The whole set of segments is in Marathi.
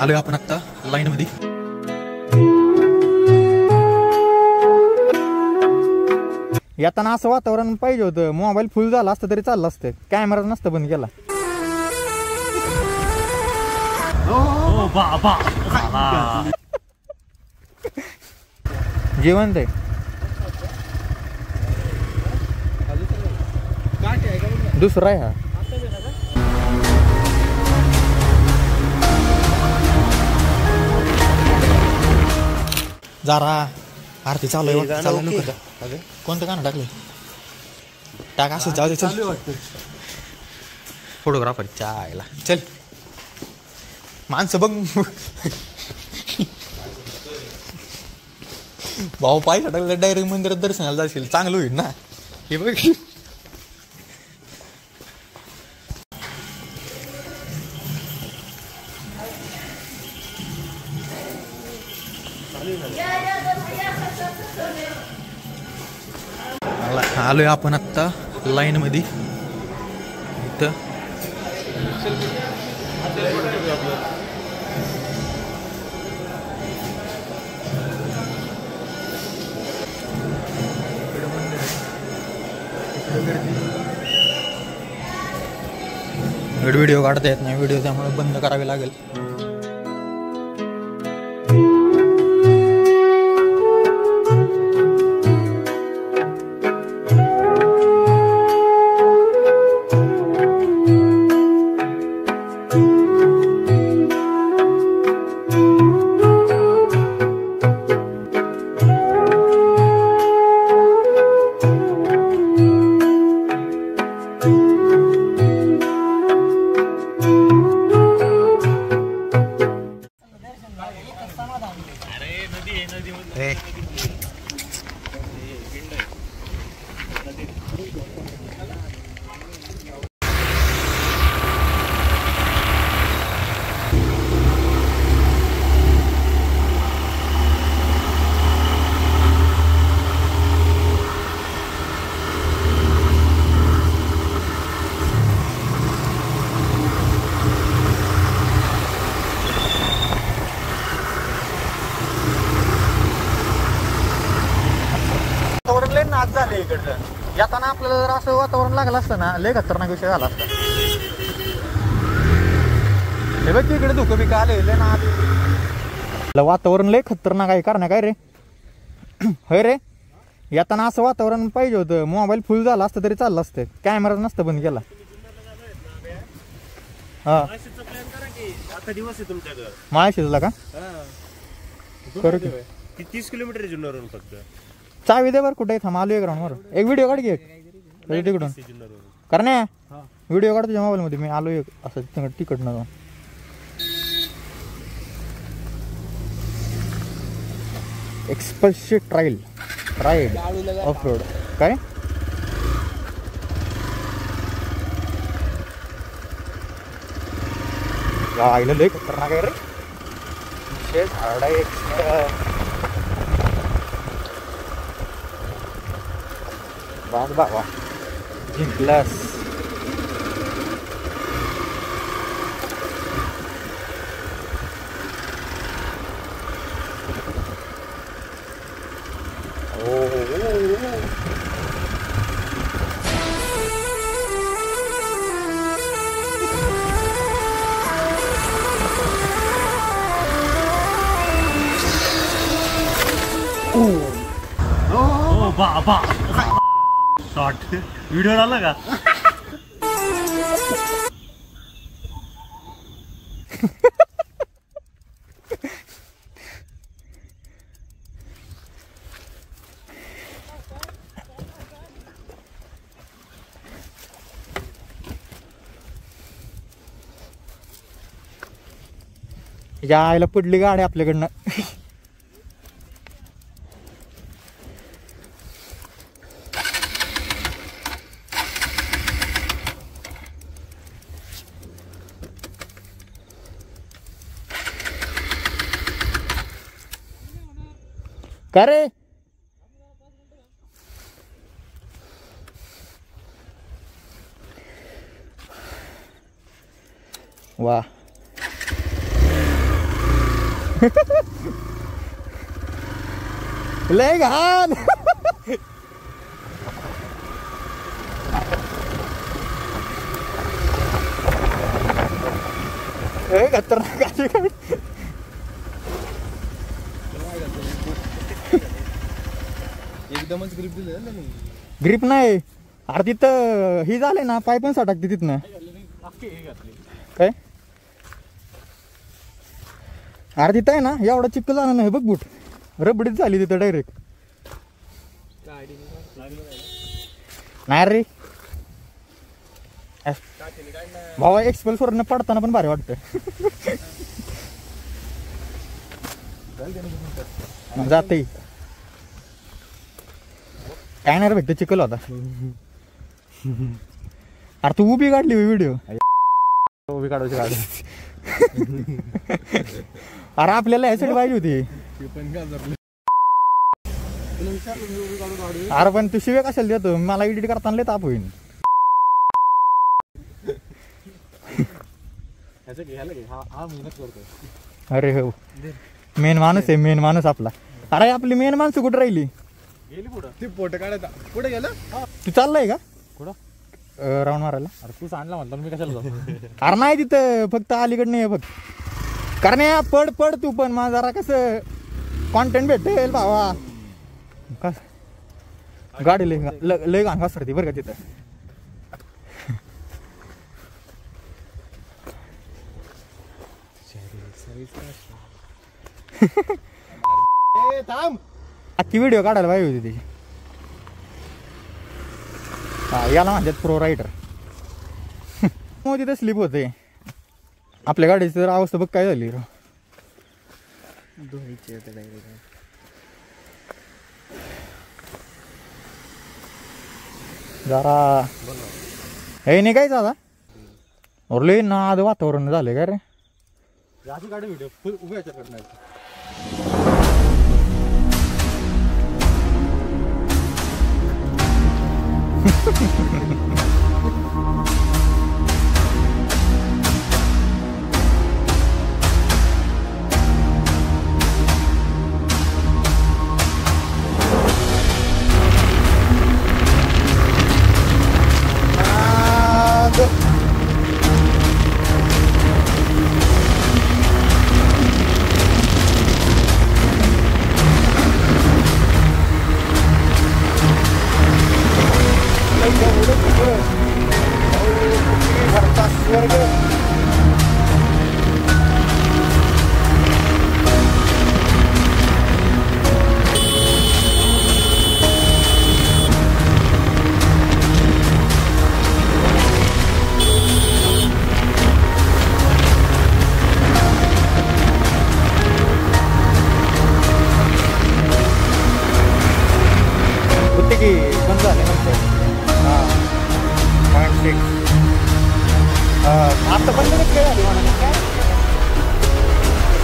आलोय आपण आता लाईन मध्ये. येताना असं वातावरण पाहिजे होतं. मोबाईल फुल झाला असतं तरी चाललं असतं. कॅमेरा नसतं बंद केला. जेवण आहे दुसरा आहे हा. जरा आरती चालू आहे. चालू कोणतं गाणं टाकलं टाक असं जाऊ दे. चल फोटोग्राफर चायला चल. माणसं बघ भाऊ पाय टाकलं डायरेक्ट मंदिरात दर्शनाला जाशील. चांगलं होईल ना हे बघ. आलोय आपण आत्ता लाईन मध्ये. इथं व्हिडिओ काढता येत नाही. व्हिडिओ त्यामुळे बंद करावे लागेल. नाच झाले इकडचं. येताना आपल्याला जर असं वातावरण लागलं असतं ना लय खतरनाक विषय झाला असता. हे बघ इकडे धुकं बिकं आले ना. वातावरण लय खतरनाक आहे. कारण काय रे होय रे. येताना असं वातावरण पाहिजे होतं. मोबाईल फुल झाला असतं तरी चाललं असतं. कॅमेरा नसतं बंद केला. हा दिवस आहे तुमच्याकडे माळा शिजला का? करू की 30 किलोमीटर जुन्नरवरून फक्त. चावी दे बरं कुठे थांब. आलोय ग्राउंडवर. एक व्हिडिओ काढ घे तिकडून. कारण व्हिडिओ काढ तुझ्या मोबाईल मध्ये. मी आलोय असं तिकडनं जाऊन. एक्सप्रेस राईड ऑफ रोड काय आईला लय खतरनाक आहे रे. झाड आहे बास बाबा जिंकलास. बाबा शॉर्ट व्हिडिओ आला का? यायला पडली गाडी आपल्याकडनं. का रे वा लय घाण. खतरनाक आहे. एकदमच ग्रिप दिलं ना. ग्रिप नाही. अरे तिथं ही झाले ना, पाय पण सटकते तिथनं. काय अरे तिथं आहे ना, एवढा चिक्कल झाला नाही बघ. बूट रबडीत झाली तिथं डायरेक्ट. नाही रे भावा, एक्सप्रेस वरनं पडताना पण भारी वाटतं. जाते काय नाही रे भेटते, चिकल होता. अरे तू उभी काढली व्हिडिओ. उभी काढायची गाडी. अरे आपल्याला ह्यासाठी पाहिजे होती. अरे पण तू शिवे कशाला देतो, मला एडिट करताना लय ताप होईल. अरे हो, मेन माणूस आहे, मेन माणूस आपला. अरे आपली मेन माणसं कुठे राहिली? गेली पुढं. ती फोटो काढायचा पुढे गेलं. तू चाललाय का कुठं राऊंड मारायला? अरे तू सांडला म्हणतो मी कशाला जातो. अरे नाही तिथं फक्त अलीकड नाही फक्त. कारण पड पड तू पण मला जरा कसं कॉन्टेंट भेटेल भावा. कस गाडी लय घाण घसरती बरं का तिथं. थांब. अख्खी व्हिडिओ काढायला पाहिजे होती त्याची. हा याला म्हणतात प्रो रायडर. मग तिथं स्लिप होते. आपल्या गाडीची तर अवस्था बघ काय झाली. जरा हे नाही काय आता लय नाद वातावरण झालंय का रे. अशी गाडी व्हिडिओ फुल उभ्या करणार. बंद झाले नंतर. आता बंद काय झाली म्हणा काय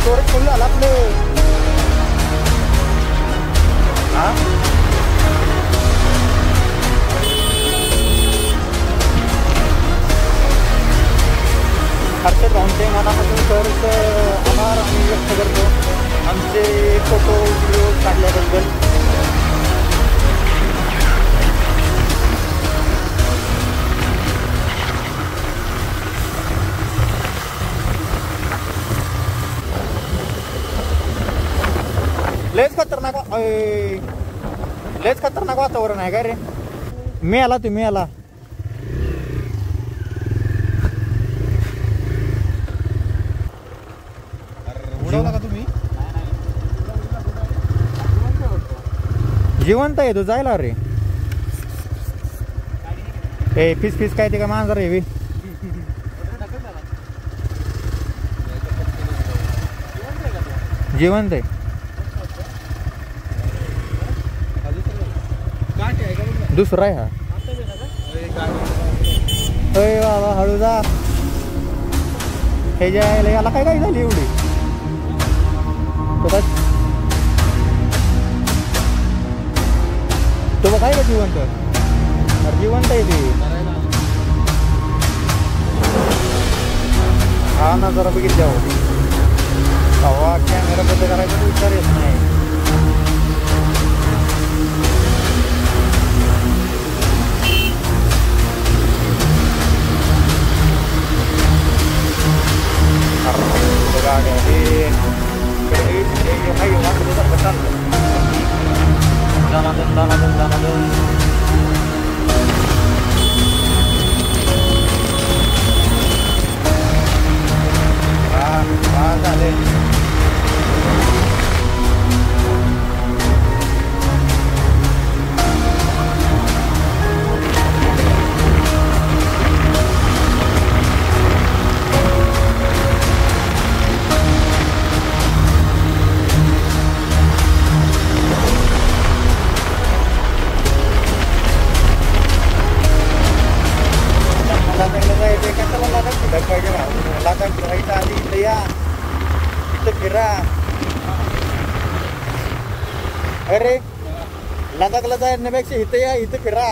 स्टोरेज फुल झालं आपलं. हा हर्षद भाऊंचे मनापासून खरंच आभार आम्ही व्यक्त करतो आमचे फोटो व्हिडिओ काढल्याबद्दल. लेच खतरनाक वातावरण आहे का रे. मी आला तुम्ही आला. उडवला का तुम्ही? जिवंत आहे तो जायला रे. ए फिस फिस काय ते का मांजर आहे. जिवंत आहे. दुसरा आहे हा. अय बाबा हळू जा. हे जायला याला काय काय झाली एवढी. तो बघ आहे का जिवंत. अरे जिवंत आहे ते. हा ना जरा बघितल्या. हवा कॅमेरा बंद करायचा विचार येत नाही. गाड्या हे झाले. फिरा. अरे लदाखला जाण्यापेक्षा इथं या, इथं फिरा.